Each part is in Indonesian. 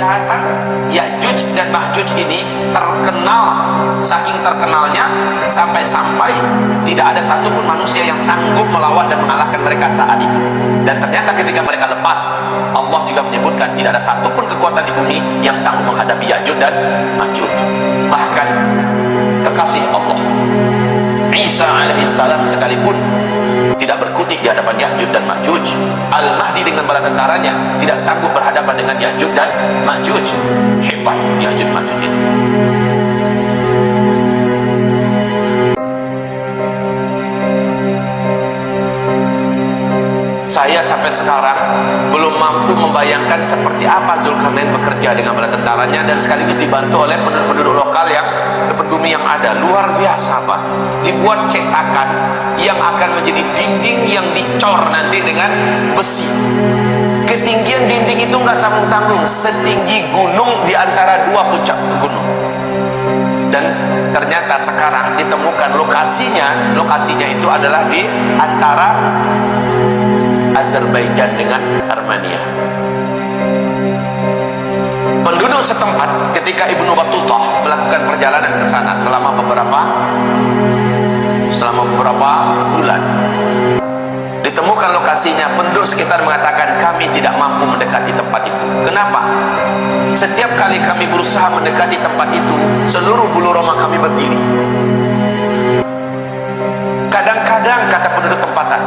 kejahatan. Ya'juj dan Ma'juj ini terkenal, saking terkenalnya sampai-sampai tidak ada satupun manusia yang sanggup melawan dan mengalahkan mereka saat itu. Dan ternyata ketika mereka lepas, Allah juga menyebutkan tidak ada satupun kekuatan di bumi yang sanggup menghadapi Ya'juj dan Ma'juj. Bahkan kekasih Allah Isa alaihissalam sekalipun tidak berkutik di hadapan Ya'juj dan Ma'juj. Al-Mahdi dengan bala tentaranya tidak sanggup berhadapan dengan Ya'juj dan Ma'juj. Hebat Ya'juj Ma'juj ini. Saya sampai sekarang belum mampu membayangkan seperti apa Zulkarnain bekerja dengan bala tentaranya dan sekaligus dibantu oleh penduduk lokal yang pribumi yang ada. Luar biasa Pak. Dibuat cetakan yang akan menjadi dinding yang dicor nanti dengan besi. Ketinggian dinding itu nggak tanggung-tanggung, setinggi gunung di antara dua puncak gunung. Dan ternyata sekarang ditemukan lokasinya itu adalah di antara Azerbaijan dengan Armenia. Penduduk setempat ketika Ibnu Battutah melakukan perjalanan ke sana selama beberapa bulan, ditemukan lokasinya. Penduduk sekitar mengatakan kami tidak mampu mendekati tempat itu. Kenapa? Setiap kali kami berusaha mendekati tempat itu, seluruh bulu roma kami berdiri. Kadang-kadang kata penduduk tempatan,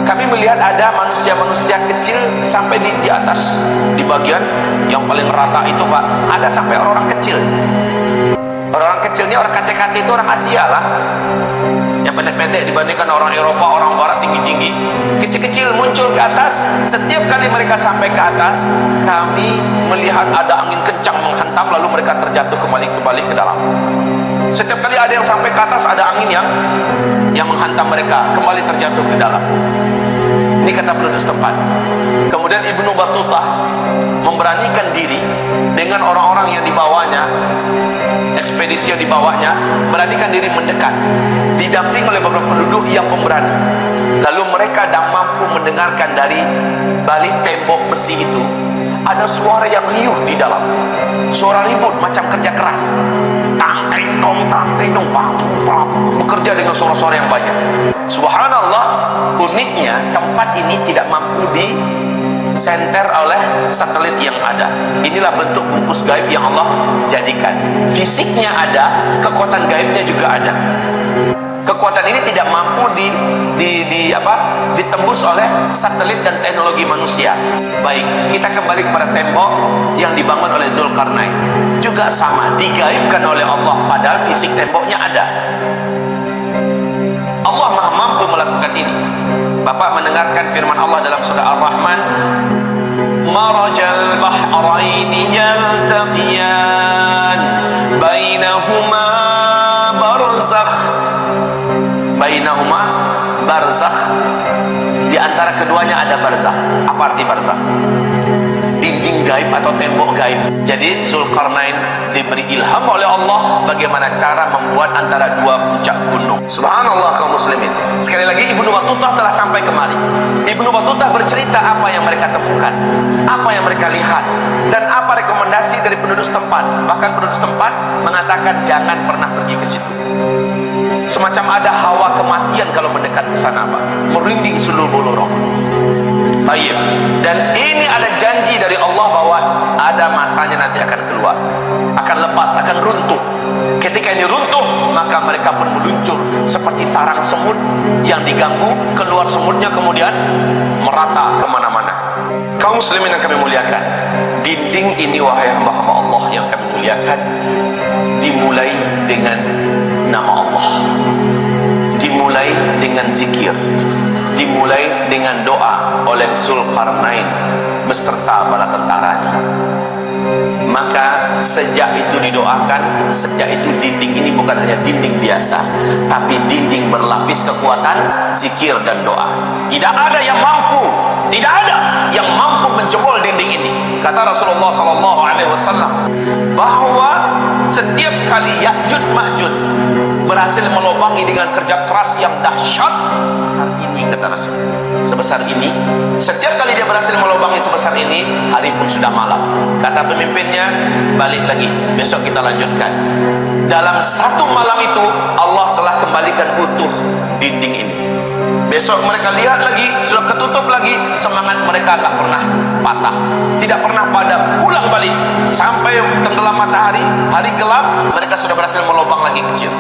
kami melihat ada manusia-manusia kecil sampai di atas, di bagian yang paling rata itu Pak, ada sampai orang-orang kecil. Orang-orang kecilnya orang KTKT itu orang Asia lah, yang pendek-pendek dibandingkan orang Eropa, orang Barat tinggi-tinggi. Kecil-kecil muncul ke atas. Setiap kali mereka sampai ke atas, kami melihat ada angin kencang menghantam, lalu mereka terjatuh kembali ke dalam. Setiap kali ada yang sampai ke atas, ada angin yang menghantam mereka, kembali terjatuh ke dalam. Ini kata penduduk setempat. Kemudian Ibnu Battutah memberanikan diri dengan orang-orang yang dibawanya, ekspedisi yang dibawanya, beranikan diri mendekat, didampingi oleh beberapa penduduk yang pemberani. Lalu mereka tidak mampu mendengarkan dari balik tembok besi itu ada suara yang riuh di dalam, suara ribut macam kerja keras, tang teng dong, bekerja dengan suara-suara yang banyak. Subhanallah, uniknya tempat ini tidak mampu di senter oleh satelit yang ada. Inilah bentuk bungkus gaib yang Allah jadikan. Fisiknya ada, kekuatan gaibnya juga ada. Kekuatan ini tidak mampu ditembus oleh satelit dan teknologi manusia. Baik, kita kembali kepada tembok yang dibangun oleh Zulkarnain. Juga sama, digaibkan oleh Allah, padahal fisik temboknya ada. Allah Maha mampu melakukan ini. Bapak mendengarkan firman Allah dalam surah Ar-Rahman, marajal bahraini yaltaqiyan bainahuma barzakh, di antara keduanya ada barzakh. Apa arti barzakh? Dinding gaib atau tembok gaib. Jadi Zulkarnain diberi ilham oleh Allah bagaimana cara membuat antara dua puncak gunung. Subhanallah kaum muslimin. Sekali lagi Ibnu Battutah telah sampai kemari. Ibnu Battutah bercerita apa yang mereka temukan, apa yang mereka lihat, dan apa rekomendasi dari penduduk setempat. Bahkan penduduk setempat mengatakan jangan pernah pergi ke situ. Semacam ada hawa kematian kalau mendekat ke sana Pak, merinding seluruh bulu roma. Tayyib. Dan ini ada janji dari Allah bahwa ada masanya nanti akan keluar, akan lepas, akan runtuh. Ketika ini runtuh, maka mereka pun meluncur seperti sarang semut yang diganggu, keluar semutnya kemudian merata kemana-mana. Kaum muslimin yang kami muliakan, dinding ini wahai hamba-hamba Allah yang kami muliakan, dimulai dengan nama Allah, dimulai dengan zikir, dimulai dengan doa oleh Zulkarnain beserta bala tentaranya. Maka sejak itu didoakan, sejak itu dinding ini bukan hanya dinding biasa, tapi dinding berlapis kekuatan zikir dan doa. Tidak ada yang mampu, tidak ada yang mampu menjebol dinding ini. Kata Rasulullah SAW bahwa setiap kali Ya'juj Ma'juj berhasil melobangi dengan kerja keras yang dahsyat sebesar ini, kata Rasul. Sebesar ini. Setiap kali dia berhasil melobangi sebesar ini, hari pun sudah malam. Kata pemimpinnya, balik lagi, besok kita lanjutkan. Dalam satu malam itu Allah telah kembalikan utuh dinding ini. Besok mereka lihat lagi, sudah ketutup lagi. Semangat mereka tak pernah patah, tidak pernah padam, ulang balik sampai tenggelam matahari, hari gelap, mereka sudah berhasil melobang lagi kecil.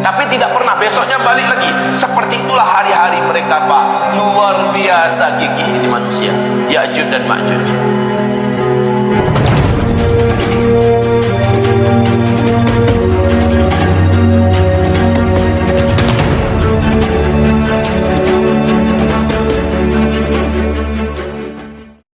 Tapi tidak pernah, besoknya balik lagi. Seperti itulah hari-hari mereka, Pak. Luar biasa gigih ini manusia, Ya'juj dan Ma'juj.